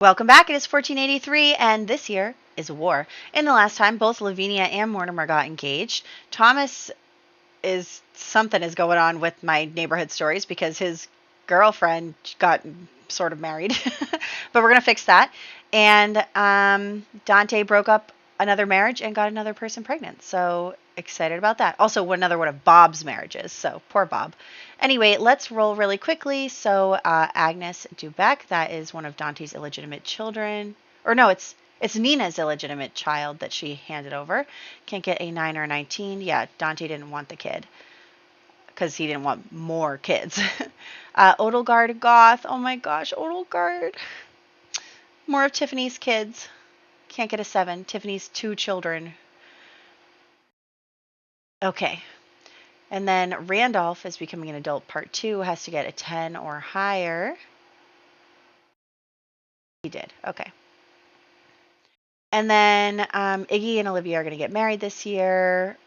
Welcome back. It is 1483, and this year is war. In the last time, both Lavinia and Mortimer got engaged. Thomas something is going on with my neighborhood stories because his girlfriend got sort of married, but we're gonna fix that. And Dante broke up another marriage and got another person pregnant. So excited about that. Also, another one of Bob's marriages. So poor Bob. Anyway, let's roll really quickly. So Agnes Dubeck, that is one of Dante's illegitimate children. Or no, it's Nina's illegitimate child that she handed over. Can't get a 9 or a 19. Yeah, Dante didn't want the kid because he didn't want more kids. Odelgard Goth. Oh my gosh, Odelgard. More of Tiffany's kids. Can't get a 7. Tiffany's 2 children. Okay. And then Randolph is becoming an adult part 2. Has to get a 10 or higher. He did. Okay. And then Iggy and Olivia are going to get married this year.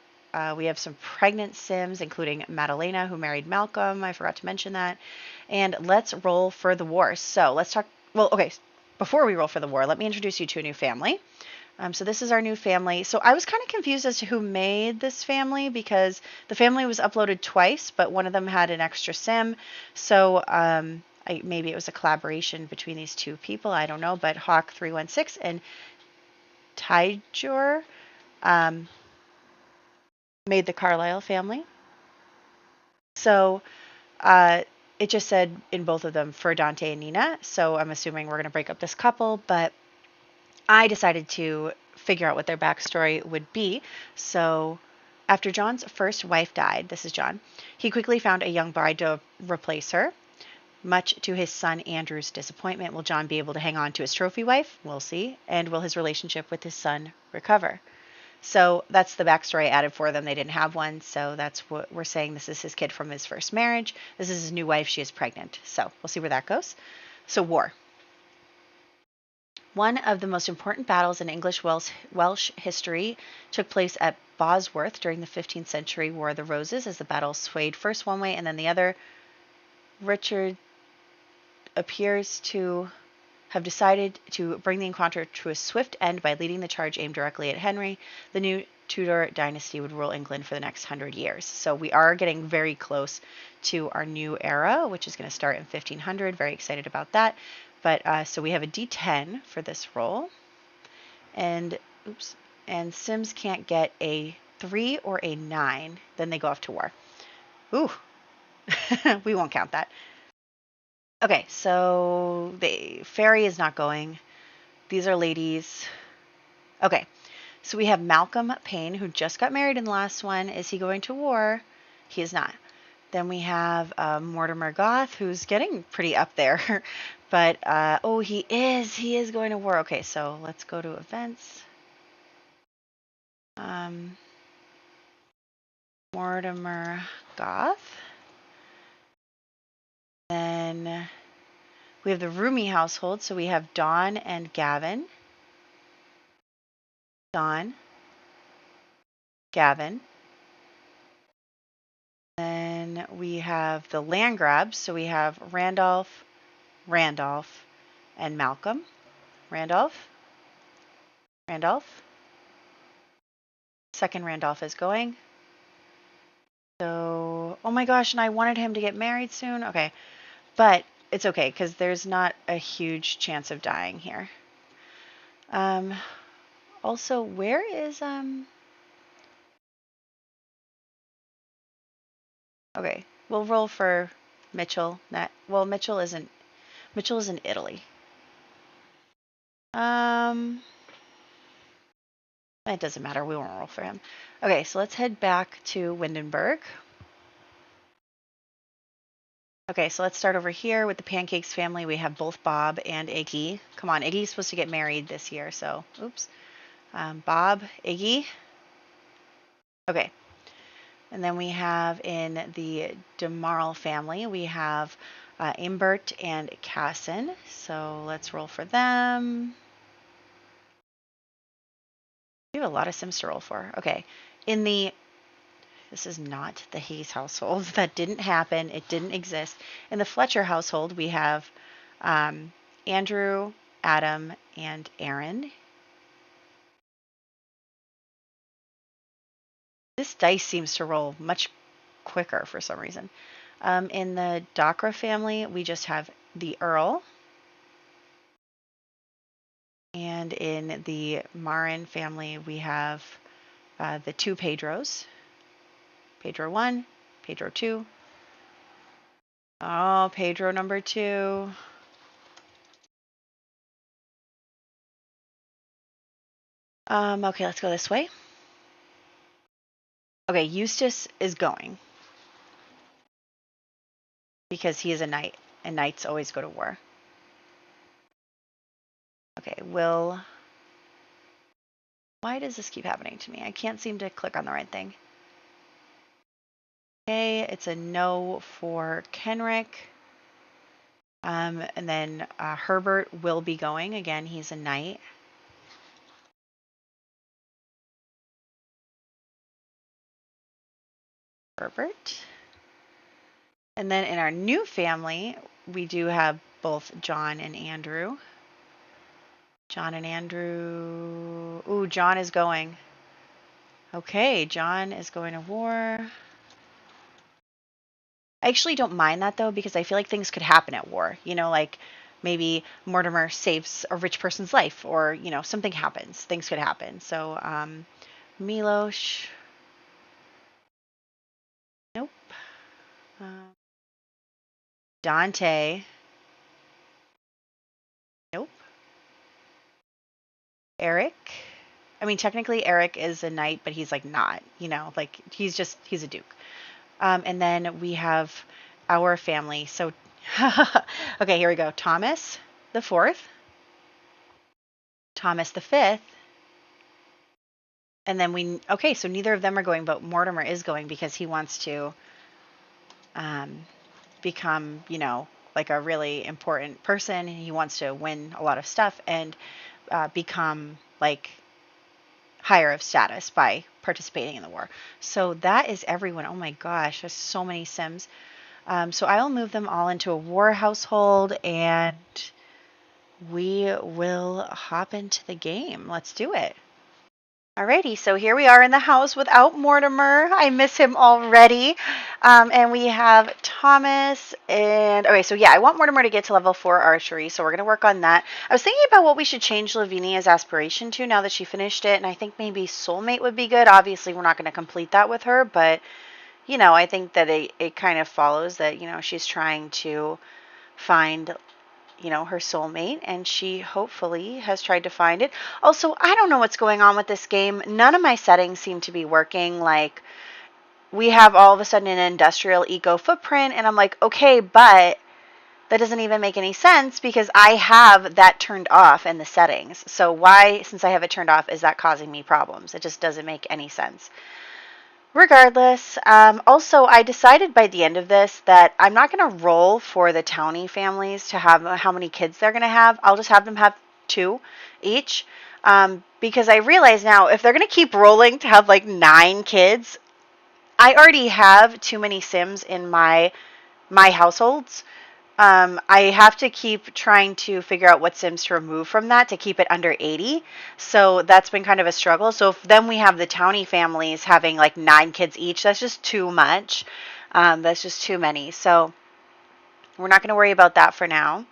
We have some pregnant Sims, including Madalena, who married Malcolm. I forgot to mention that. And let's roll for the war. So let's talk. Well, okay. Before we roll for the war, let me introduce you to a new family. So this is our new family. So I was kind of confused as to who made this family because the family was uploaded twice, but one of them had an extra sim. So maybe it was a collaboration between these two people. I don't know. But Hawk316 and Tijor made the Carlisle family. So it just said in both of them for Dante and Nina. So I'm assuming we're going to break up this couple, but I decided to figure out what their backstory would be. So after John's first wife died, this is John, he quickly found a young bride to replace her. Much to his son Andrew's disappointment, will John be able to hang on to his trophy wife? We'll see. And will his relationship with his son recover? So that's the backstory I added for them. They didn't have one, so that's what we're saying. This is his kid from his first marriage. This is his new wife. She is pregnant. So we'll see where that goes. So war. One of the most important battles in English Welsh history took place at Bosworth during the 15th century War of the Roses, as the battle swayed first one way and then the other. Richard appears to have decided to bring the encounter to a swift end by leading the charge aimed directly at Henry. The new Tudor dynasty would rule England for the next 100 years. So we are getting very close to our new era, which is going to start in 1500. Very excited about that. But so we have a D10 for this roll. And Sims can't get a 3 or a 9. Then they go off to war. Ooh. We won't count that. Okay, so the fairy is not going. These are ladies. Okay, so we have Malcolm Payne, who just got married in the last one. Is he going to war? He is not. Then we have Mortimer Goth, who's getting pretty up there. But, oh, he is. He is going to war. Okay, so let's go to events. Mortimer Goth. Then we have the Roomy household. So we have Dawn and Gavin. Dawn. Gavin. Then we have the land grabs. So we have Randolph, and Malcolm. Randolph. Second Randolph is going. So, oh my gosh, and I wanted him to get married soon. Okay, but it's okay because there's not a huge chance of dying here. Also, where is Okay, we'll roll for Mitchell. Well, Mitchell is in Italy. It doesn't matter. We won't roll for him. Okay, so let's head back to Windenburg. Okay, so let's start over here with the Pancakes family. We have both Bob and Iggy. Come on, Iggy's supposed to get married this year, so oops. Bob, Iggy. Okay. And then we have in the DeMarle family, we have Imbert and Casson. So let's roll for them. We have a lot of Sims to roll for. Okay. This is not the Hayes household. That didn't happen. It didn't exist. In the Fletcher household, we have Andrew Adam, and Aaron. This dice seems to roll much quicker for some reason. In the Dakra family, we just have the Earl. And in the Marin family, we have the two Pedros. Pedro 1, Pedro 2. Oh, Pedro number 2. Okay, let's go this way. Okay, Eustace is going. Because he is a knight, and knights always go to war. Okay, Will. Why does this keep happening to me? I can't seem to click on the right thing. Okay, it's a no for Kenrick. And then Herbert will be going. Again, he's a knight. Herbert. And then in our new family, we do have both John and Andrew. John and Andrew. Ooh, John is going. Okay, John is going to war. I actually don't mind that, though, because I feel like things could happen at war. You know, like maybe Mortimer saves a rich person's life, or, you know, something happens. Things could happen. So, Milos. Nope. Dante. Nope. Eric. I mean, technically Eric is a knight, but he's like not, you know, like he's a duke. And then we have our family. So, okay, here we go. Thomas the 4th. Thomas the 5th. And then okay, so neither of them are going, but Mortimer is going because he wants to become, you know, like a really important person. He wants to win a lot of stuff and become like higher of status by participating in the war. So that is everyone. Oh my gosh, there's so many Sims. So I will move them all into a war household and we will hop into the game. Let's do it. Alrighty, so here we are in the house without Mortimer. I miss him already. And we have Thomas and... Okay, so yeah, I want Mortimer to get to level 4 archery, so we're going to work on that. I was thinking about what we should change Lavinia's aspiration to now that she finished it, and I think maybe soulmate would be good. Obviously, we're not going to complete that with her, but, you know, I think that it kind of follows that, you know, she's trying to find... you know, her soulmate, and she hopefully has tried to find it. Also, I don't know what's going on with this game. None of my settings seem to be working. Like, we have all of a sudden an industrial eco footprint, and I'm like, okay, but that doesn't even make any sense because I have that turned off in the settings. So why, since I have it turned off, is that causing me problems? It just doesn't make any sense. Regardless, also, I decided by the end of this that I'm not going to roll for the townie families to have how many kids they're going to have. I'll just have them have 2 each. Because I realize now, if they're going to keep rolling to have like 9 kids, I already have too many Sims in my households. I have to keep trying to figure out what Sims to remove from that to keep it under 80. So that's been kind of a struggle. So if then we have the townie families having like 9 kids each, that's just too much. That's just too many. So we're not going to worry about that for now.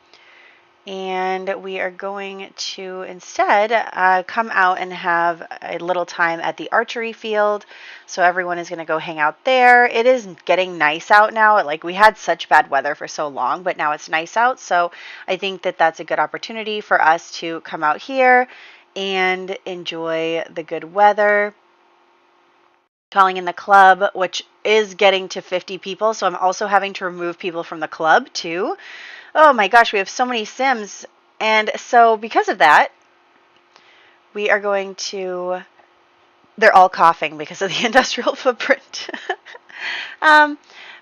And we are going to instead come out and have a little time at the archery field. So everyone is going to go hang out there. It is getting nice out now. Like, we had such bad weather for so long, but now it's nice out. So I think that that's a good opportunity for us to come out here and enjoy the good weather. Calling in the club, which is getting to 50 people. So I'm also having to remove people from the club too. Oh my gosh, we have so many Sims. And so because of that, we are going to... They're all coughing because of the industrial footprint. But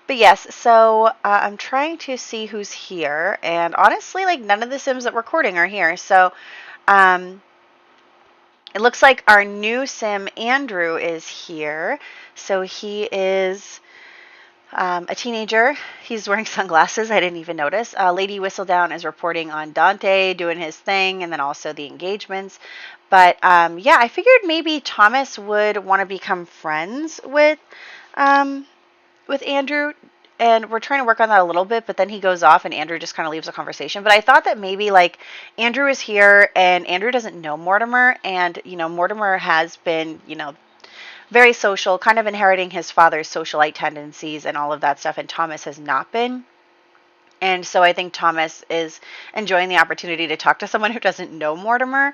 yes, so I'm trying to see who's here. And honestly, like, none of the Sims that we're recording are here. So it looks like our new Sim, Andrew, is here. So he is... a teenager. He's wearing sunglasses. I didn't even notice. Lady Whistledown is reporting on Dante doing his thing, and then also the engagements. But yeah, I figured maybe Thomas would want to become friends with Andrew, and we're trying to work on that a little bit, but then he goes off and Andrew just kind of leaves the conversation. But I thought that maybe like Andrew is here and Andrew doesn't know Mortimer, and Mortimer has been, very social, kind of inheriting his father's socialite tendencies and all of that stuff, and Thomas has not been. And so I think Thomas is enjoying the opportunity to talk to someone who doesn't know Mortimer.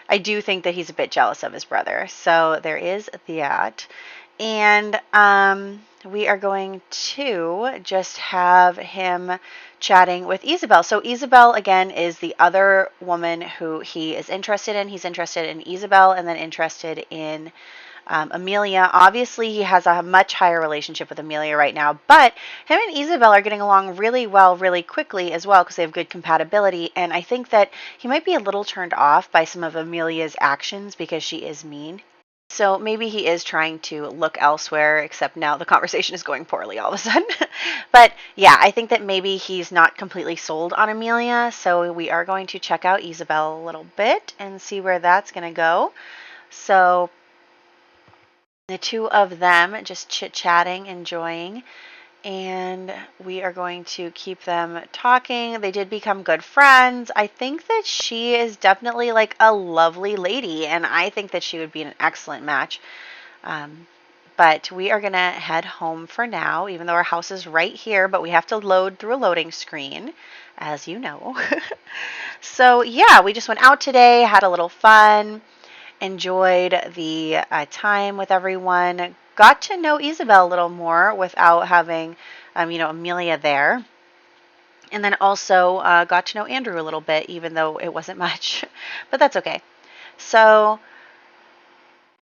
I do think that he's a bit jealous of his brother. So there is that. And we are going to just have him chatting with Isabel. So Isabel, again, is the other woman who he is interested in. He's interested in Isabel and then interested in Amelia. Obviously, he has a much higher relationship with Amelia right now, but him and Isabel are getting along really well, really quickly as well, because they have good compatibility. And I think that he might be a little turned off by some of Amelia's actions because she is mean. So maybe he is trying to look elsewhere, except now the conversation is going poorly all of a sudden. But yeah, I think that maybe he's not completely sold on Amelia. So we are going to check out Isabel a little bit and see where that's going to go. So the two of them just chit-chatting, enjoying, and we are going to keep them talking. They did become good friends. I think that she is definitely like a lovely lady, and I think that she would be an excellent match. But we are going to head home for now, even though our house is right here, but we have to load through a loading screen, as you know. So yeah, we just went out today, had a little fun, enjoyed the time with everyone, got to know Isabel a little more without having, Amelia there. And then also got to know Andrew a little bit, even though it wasn't much, but that's okay. So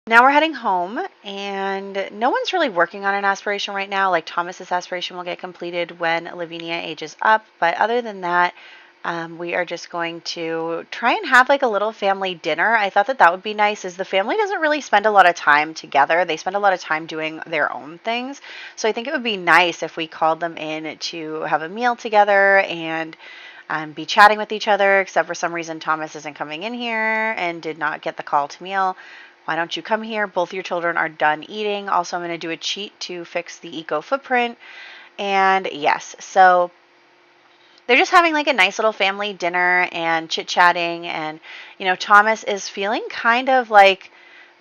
now we're heading home, and no one's really working on an aspiration right now. Like Thomas's aspiration will get completed when Lavinia ages up, but other than that, we are just going to try and have like a little family dinner. I thought that that would be nice, as the family doesn't really spend a lot of time together. They spend a lot of time doing their own things. So I think it would be nice if we called them in to have a meal together and be chatting with each other, except for some reason Thomas isn't coming in here and did not get the call to meal. Why don't you come here? Both your children are done eating. Also, I'm going to do a cheat to fix the eco footprint. And yes, so they're just having like a nice little family dinner and chit-chatting, and Thomas is feeling kind of like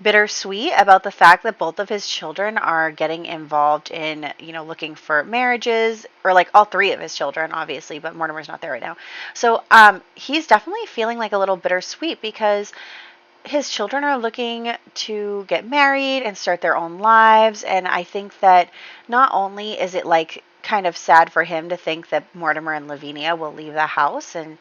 bittersweet about the fact that both of his children are getting involved in looking for marriages, or like all three of his children obviously, but Mortimer's not there right now. So he's definitely feeling like a little bittersweet because his children are looking to get married and start their own lives, and I think that not only is it like kind of sad for him to think that Mortimer and Lavinia will leave the house, and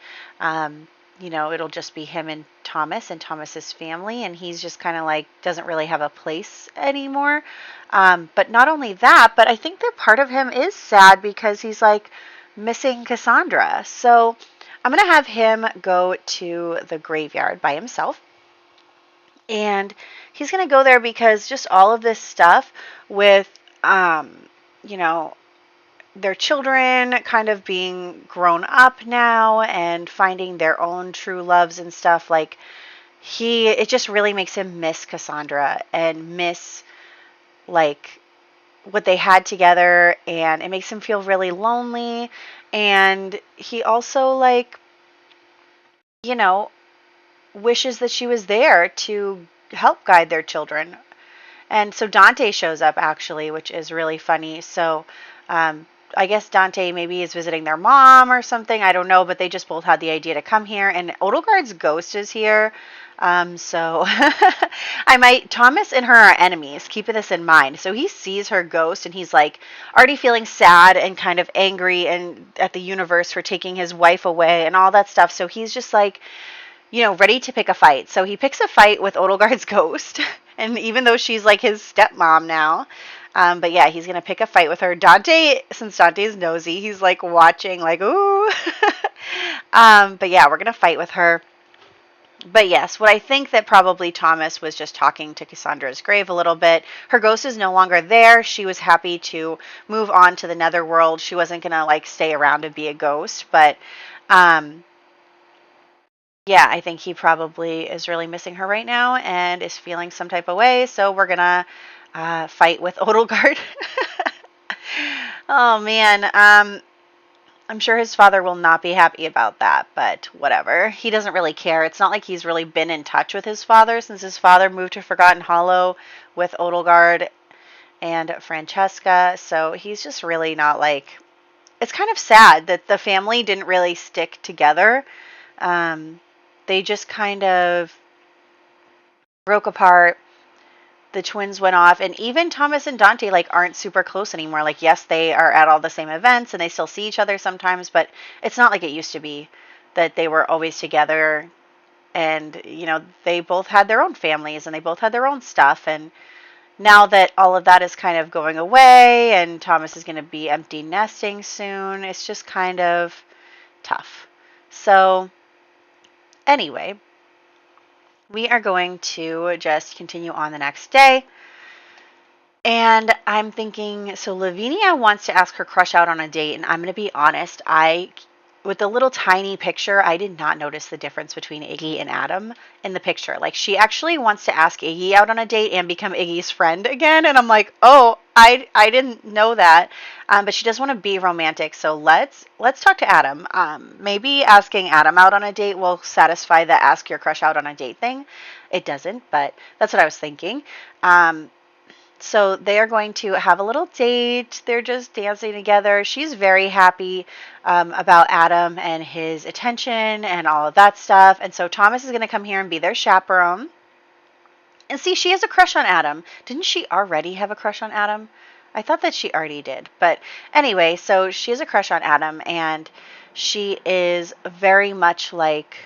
it'll just be him and Thomas's family, and he's just kind of like doesn't really have a place anymore. But not only that, but I think that part of him is sad because he's like missing Cassandra. So I'm gonna have him go to the graveyard by himself. And he's going to go there because just all of this stuff with, their children kind of being grown up now and finding their own true loves and stuff, like it just really makes him miss Cassandra and miss like what they had together, and it makes him feel really lonely. And he also wishes that she was there to help guide their children. And so Dante shows up actually, which is really funny. So I guess Dante maybe is visiting their mom or something. I don't know, but they just both had the idea to come here. And Odelgard's ghost is here. So Thomas and her are enemies, keeping this in mind. So he sees her ghost and he's like already feeling sad and kind of angry and at the universe for taking his wife away and all that stuff. So he's just like, ready to pick a fight. So he picks a fight with Odelgard's ghost, and even though she's like his stepmom now, but yeah, he's gonna pick a fight with her. Dante, since Dante's nosy, he's like watching, like ooh. But yeah, we're gonna fight with her, But yes, what I think that probably Thomas was just talking to Cassandra's grave a little bit. Her ghost is no longer there. She was happy to move on to the netherworld. She wasn't going to like stay around to be a ghost. But yeah, I think he probably is really missing her right now and is feeling some type of way. So we're going to fight with Odelgard. Oh, man. I'm sure his father will not be happy about that, but whatever. He doesn't really care. It's not like he's really been in touch with his father since his father moved to Forgotten Hollow with Odelgard and Francesca. So he's just really not like... It's kind of sad that the family didn't really stick together. They just kind of broke apart. The twins went off, and even Thomas and Dante like aren't super close anymore. Like, yes, they are at all the same events and they still see each other sometimes, but it's not like it used to be that they were always together. And you know, they both had their own families and they both had their own stuff. And now that all of that is kind of going away and Thomas is going to be empty nesting soon, it's just kind of tough. So anyway, we are going to just continue on the next day. And I'm thinking, so Lavinia wants to ask her crush out on a date. And I'm going to be honest, with the little tiny picture, I did not notice the difference between Iggy and Adam in the picture. Like, she actually wants to ask Iggy out on a date and become Iggy's friend again. And I'm like, oh, I didn't know that. But she does want to be romantic. So let's talk to Adam. Maybe asking Adam out on a date will satisfy the ask your crush out on a date thing. It doesn't, but that's what I was thinking. So they are going to have a little date. They're just dancing together. She's very happy about Adam and his attention and all of that stuff. And so Thomas is going to come here and be their chaperone. And see, she has a crush on Adam. Didn't she already have a crush on Adam? I thought that she already did. But anyway, so she has a crush on Adam. And she is very much like,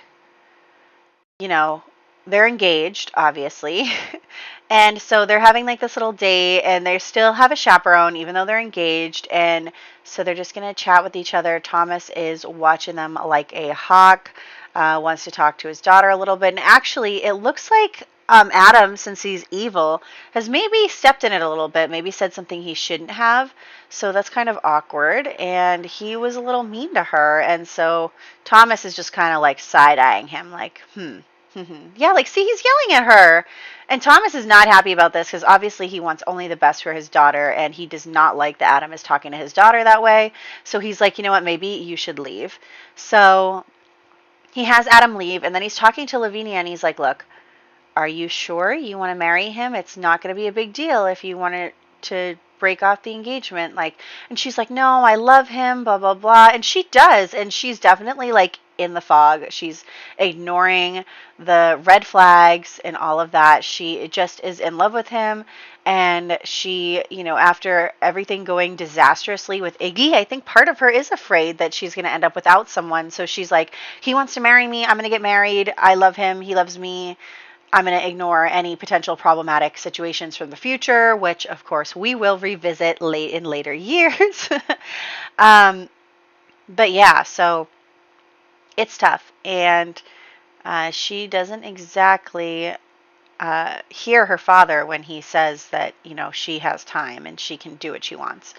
you know, they're engaged, obviously. And so they're having like this little date and they still have a chaperone even though they're engaged. And so they're just going to chat with each other. Thomas is watching them like a hawk, wants to talk to his daughter a little bit. And actually, it looks like Adam, since he's evil, has maybe stepped in it a little bit, maybe said something he shouldn't have. So that's kind of awkward. And he was a little mean to her. And so Thomas is just kind of like side-eyeing him like, yeah, like, see, he's yelling at her. And Thomas is not happy about this because obviously he wants only the best for his daughter, and he does not like that Adam is talking to his daughter that way. So he's like, you know what, maybe you should leave. So he has Adam leave, and then he's talking to Lavinia, and he's like, look, are you sure you want to marry him? It's not going to be a big deal if you want to break off the engagement. Like, and she's like, no, I love him, blah, blah, blah. And she does, and she's definitely like in the fog. She's ignoring the red flags and all of that. She just is in love with him. And she, you know, after everything going disastrously with Iggy, I think part of her is afraid that she's going to end up without someone. So she's like, he wants to marry me. I'm going to get married. I love him. He loves me. I'm going to ignore any potential problematic situations from the future, which, of course, we will revisit in later years. But yeah, so it's tough. And she doesn't exactly hear her father when he says that, you know, she has time and she can do what she wants.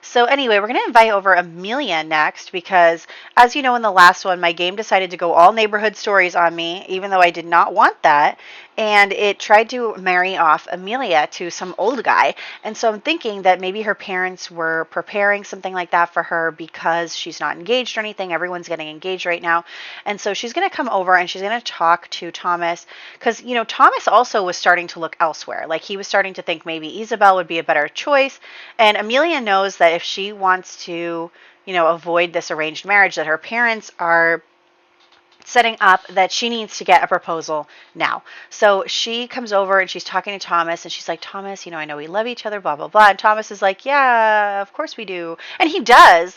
So anyway, we're going to invite over Amelia next because, as you know, in the last one, my game decided to go all neighborhood stories on me, even though I did not want that. And it tried to marry off Amelia to some old guy. And so I'm thinking that maybe her parents were preparing something like that for her because she's not engaged or anything. Everyone's getting engaged right now. And so she's going to come over and she's going to talk to Thomas because, you know, Thomas also was starting to look elsewhere. Like, he was starting to think maybe Isabel would be a better choice. And Amelia knows that if she wants to, you know, avoid this arranged marriage that her parents are setting up, that she needs to get a proposal now. So she comes over and she's talking to Thomas and she's like, Thomas, you know, I know we love each other, blah, blah, blah. And Thomas is like, yeah, of course we do. And he does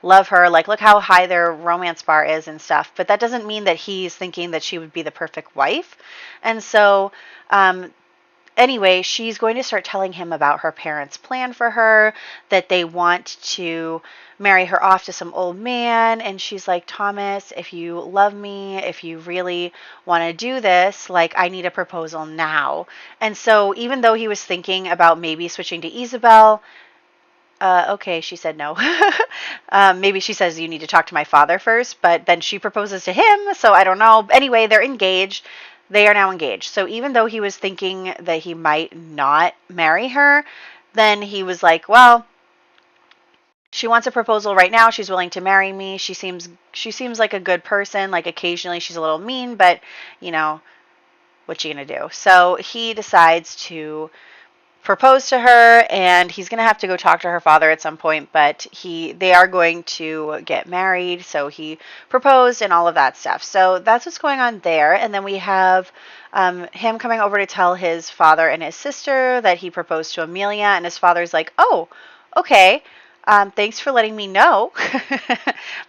love her. Like, look how high their romance bar is and stuff. But that doesn't mean that he's thinking that she would be the perfect wife. And so, anyway, she's going to start telling him about her parents' plan for her, that they want to marry her off to some old man. And she's like, Thomas, if you love me, if you really want to do this, like, I need a proposal now. And so even though he was thinking about maybe switching to Isabel, okay, she said no. Maybe she says you need to talk to my father first, but then she proposes to him, so I don't know. Anyway, they're engaged. They are now engaged. So even though he was thinking that he might not marry her, then he was like, well, she wants a proposal right now. She's willing to marry me. She seems like a good person. Like occasionally she's a little mean, but you know, what's she gonna do? So he decides to propose to her, and he's going to have to go talk to her father at some point, but they are going to get married. So he proposed and all of that stuff. So that's what's going on there. And then we have him coming over to tell his father and his sister that he proposed to Amelia, and his father's like, oh, okay. Thanks for letting me know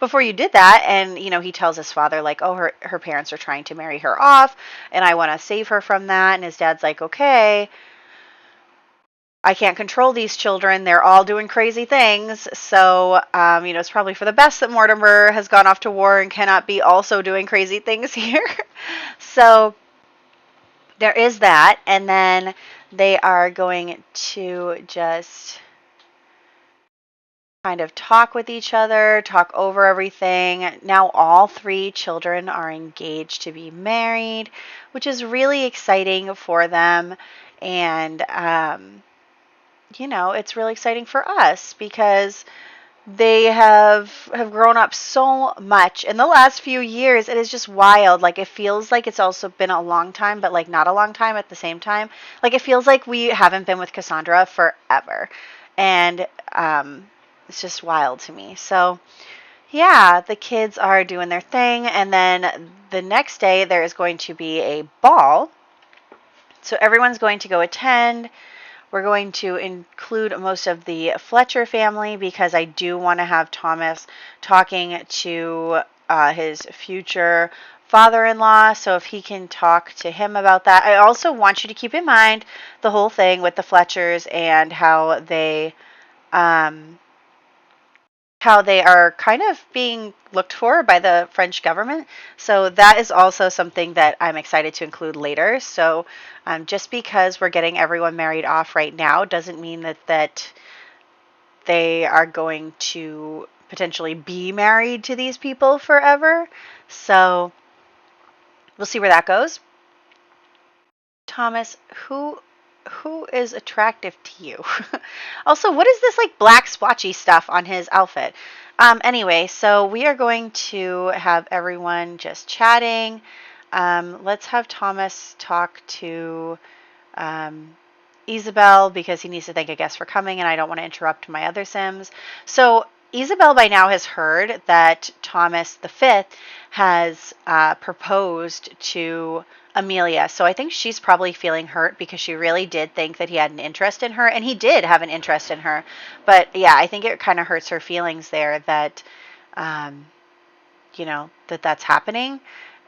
before you did that. And, you know, he tells his father, like, oh, her parents are trying to marry her off, and I want to save her from that. And his dad's like, okay, I can't control these children. They're all doing crazy things. So, you know, it's probably for the best that Mortimer has gone off to war and cannot be also doing crazy things here. So there is that. And then they are going to just kind of talk with each other, talk over everything. Now all three children are engaged to be married, which is really exciting for them. And, you know, it's really exciting for us because they have grown up so much in the last few years. It is just wild. Like, it feels like it's also been a long time, but like not a long time at the same time. Like, it feels like we haven't been with Cassandra forever. And it's just wild to me. So yeah, the kids are doing their thing. And then the next day there is going to be a ball. So everyone's going to go attend. We're going to include most of the Fletcher family because I do want to have Thomas talking to his future father-in-law. So if he can talk to him about that. I also want you to keep in mind the whole thing with the Fletchers and how they are kind of being looked for by the French government. So that is also something that I'm excited to include later. So just because we're getting everyone married off right now doesn't mean that they are going to potentially be married to these people forever. So we'll see where that goes. Thomas, who is attractive to you? Also, what is this like black splotchy stuff on his outfit? Anyway, so we are going to have everyone just chatting. Let's have Thomas talk to Isabel because he needs to thank a guest for coming, and I don't want to interrupt my other Sims. So Isabel by now has heard that Thomas V has proposed to Amelia. So I think she's probably feeling hurt because she really did think that he had an interest in her, and he did have an interest in her. But yeah, I think it kind of hurts her feelings there that, you know, that's happening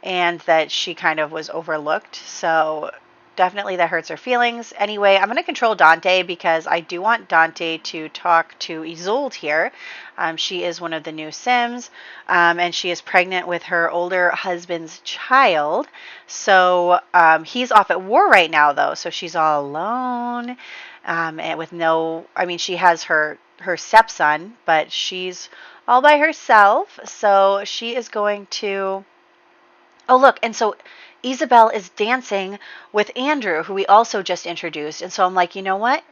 and that she kind of was overlooked. So definitely that hurts her feelings. Anyway, I'm going to control Dante because I do want Dante to talk to Isolde here. She is one of the new Sims, and she is pregnant with her older husband's child. So he's off at war right now, though, so she's all alone, and with no, I mean, she has her stepson, but she's all by herself. So she is going to, oh, look, and so Isabel is dancing with Andrew, who we also just introduced. And so I'm like, you know what?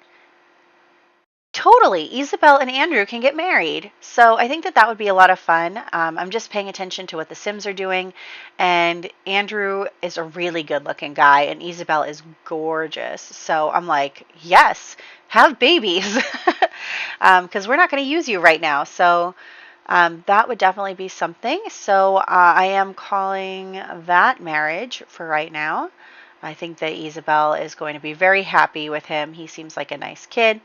Totally, Isabel and Andrew can get married. So I think that would be a lot of fun. I'm just paying attention to what the Sims are doing. And Andrew is a really good looking guy, and Isabel is gorgeous. So I'm like, yes, have babies. Because we're not going to use you right now. So that would definitely be something. So I am calling that marriage for right now. I think that Isabel is going to be very happy with him. He seems like a nice kid.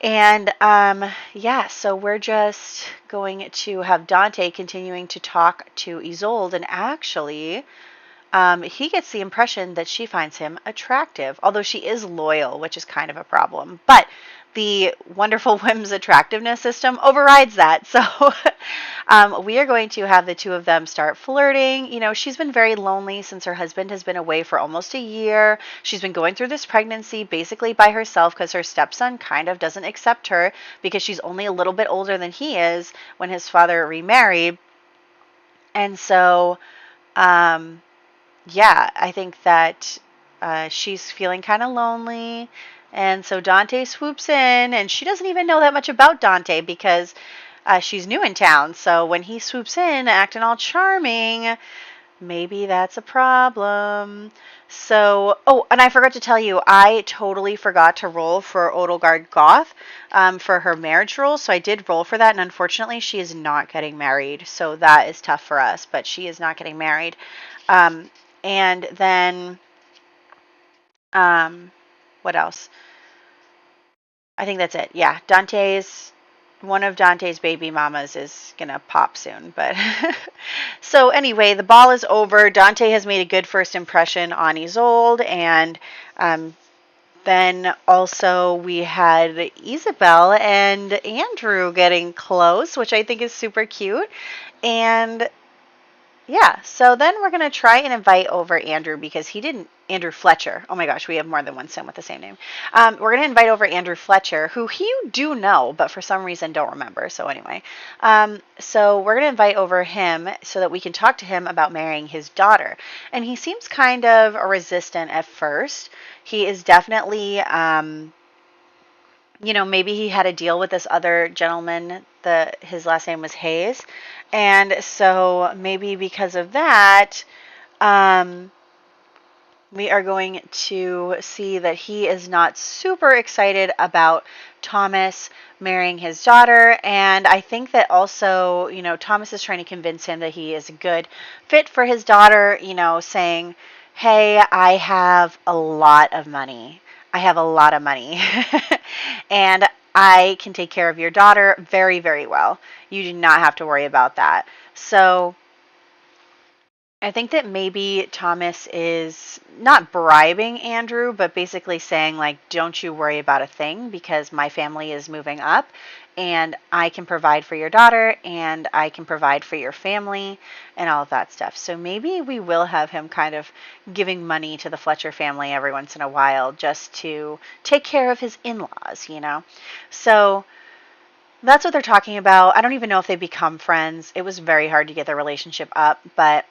And yeah, so we're just going to have Dante continuing to talk to Isolde. And actually, he gets the impression that she finds him attractive, although she is loyal, which is kind of a problem. But the wonderful whim's attractiveness system overrides that. So we are going to have the two of them start flirting. You know, she's been very lonely since her husband has been away for almost a year. She's been going through this pregnancy basically by herself because her stepson kind of doesn't accept her because she's only a little bit older than he is when his father remarried. And so, yeah, I think that she's feeling kind of lonely. And so Dante swoops in, and she doesn't even know that much about Dante because she's new in town. So when he swoops in, acting all charming, maybe that's a problem. So, oh, and I forgot to tell you, I totally forgot to roll for Odelgard Goth for her marriage role. So I did roll for that, and unfortunately, she is not getting married. So that is tough for us, but she is not getting married. And then, what else? I think that's it. Yeah, one of Dante's baby mamas is gonna pop soon. But so anyway, the ball is over. Dante has made a good first impression on Isolde, and then also we had Isabel and Andrew getting close, which I think is super cute. And yeah, so then we're going to try and invite over Andrew because he didn't, Andrew Fletcher. Oh my gosh, we have more than one Sim with the same name. We're going to invite over Andrew Fletcher, who you do know, but for some reason don't remember. So anyway, so we're going to invite over him so that we can talk to him about marrying his daughter. And he seems kind of resistant at first. He is definitely, you know, maybe he had a deal with this other gentleman. His last name was Hayes. And so maybe because of that, we are going to see that he is not super excited about Thomas marrying his daughter. And I think that also, you know, Thomas is trying to convince him that he is a good fit for his daughter, you know, saying, hey, I have a lot of money. I have a lot of money. And I can take care of your daughter very, very well. You do not have to worry about that. So I think that maybe Thomas is not bribing Andrew, but basically saying, like, don't you worry about a thing because my family is moving up and I can provide for your daughter and I can provide for your family and all of that stuff. So maybe we will have him kind of giving money to the Fletcher family every once in a while just to take care of his in-laws, you know? So that's what they're talking about. I don't even know if they become friends. It was very hard to get their relationship up, but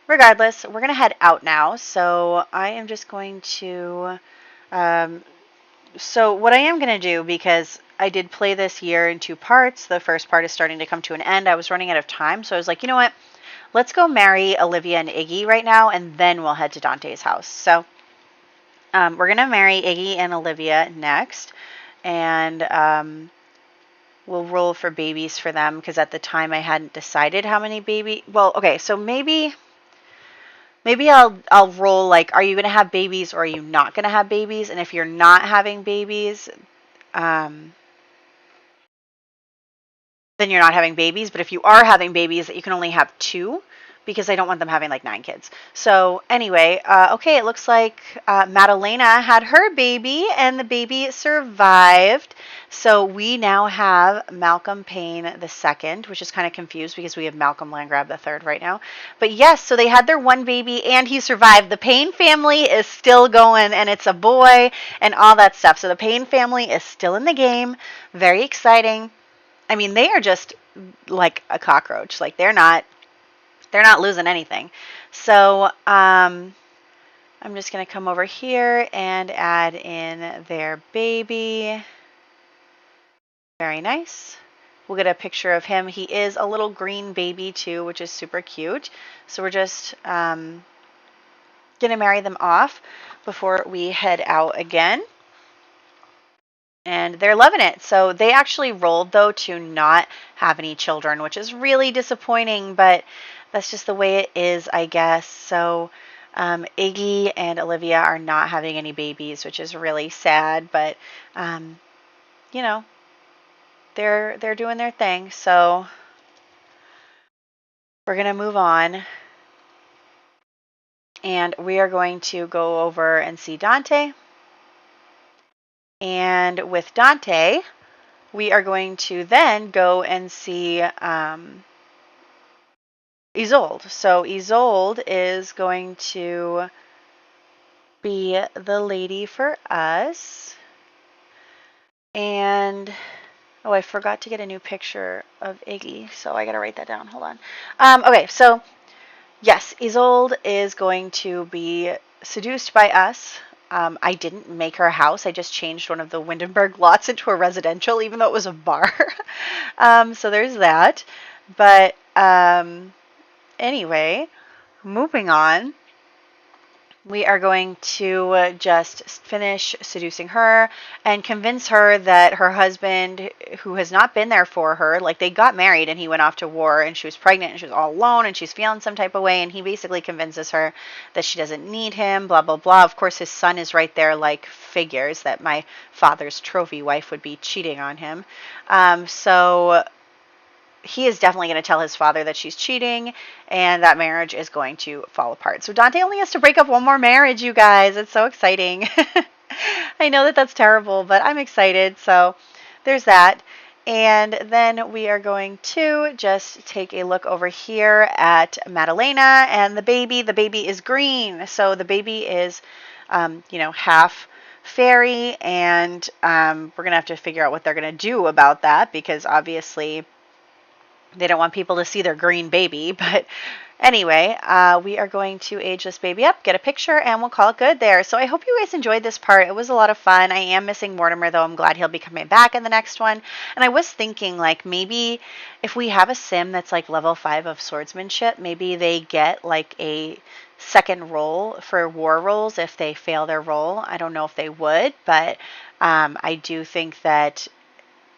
regardless, we're going to head out now. So I am just going to, so what I am going to do, because I did play this year in 2 parts, the first part is starting to come to an end. I was running out of time. So I was like, you know what? Let's go marry Olivia and Iggy right now, and then we'll head to Dante's house. So we're going to marry Iggy and Olivia next. And we'll roll for babies for them, because at the time I hadn't decided how many baby. Well, okay, so maybe I'll roll like, are you going to have babies or are you not going to have babies? And if you're not having babies, then you're not having babies. But if you are having babies, you can only have 2, because I don't want them having like 9 kids. So anyway, okay, it looks like Madalena had her baby and the baby survived. So we now have Malcolm Payne II, which is kind of confused because we have Malcolm Landgrab III right now. But yes, so they had their one baby and he survived. The Payne family is still going, and it's a boy and all that stuff. So the Payne family is still in the game. Very exciting. I mean, they are just like a cockroach. Like they're not losing anything. So I'm just going to come over here and add in their baby. Very nice. We'll get a picture of him. He is a little green baby too, which is super cute. So we're just going to marry them off before we head out again. And they're loving it. So they actually rolled, though, to not have any children, which is really disappointing, but that's just the way it is, I guess. So Iggy and Olivia are not having any babies, which is really sad, but you know, they're doing their thing. So we're gonna move on. And we are going to go over and see Dante. And with Dante, we are going to then go and see Isolde. So Isolde is going to be the lady for us. And, oh, I forgot to get a new picture of Iggy, so I got to write that down. Hold on. Okay, so, yes, Isolde is going to be seduced by us. I didn't make her a house. I just changed one of the Windenburg lots into a residential, even though it was a bar. So there's that. But anyway, moving on. We are going to just finish seducing her and convince her that her husband, who has not been there for her, like they got married and he went off to war and she was pregnant and she was all alone and she's feeling some type of way, and he basically convinces her that she doesn't need him, blah, blah, blah. Of course, his son is right there, like, figures that my father's trophy wife would be cheating on him. So he is definitely going to tell his father that she's cheating, and that marriage is going to fall apart. So Dante only has to break up one more marriage, you guys. It's so exciting. I know that that's terrible, but I'm excited. So there's that. And then we are going to just take a look over here at Madalena and the baby. The baby is green. So the baby is, half fairy, and we're going to have to figure out what they're going to do about that, because obviously they don't want people to see their green baby. But anyway, we are going to age this baby up, get a picture, and we'll call it good there. So I hope you guys enjoyed this part. It was a lot of fun. I am missing Mortimer, though. I'm glad he'll be coming back in the next one. And I was thinking, like, maybe if we have a sim that's like level 5 of swordsmanship, maybe they get like a second roll for war rolls if they fail their roll. I don't know if they would, but I do think that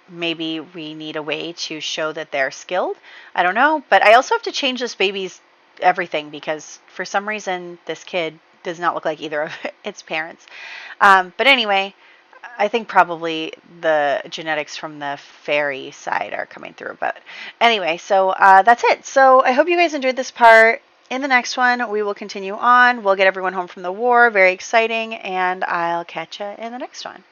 maybe we need a way to show that they're skilled. I don't know. But I also have to change this baby's everything, because for some reason this kid does not look like either of its parents. But anyway, I think probably the genetics from the fairy side are coming through. But anyway, so that's it. So I hope you guys enjoyed this part. In the next one, we will continue on. We'll get everyone home from the war. Very exciting. And I'll catch you in the next one.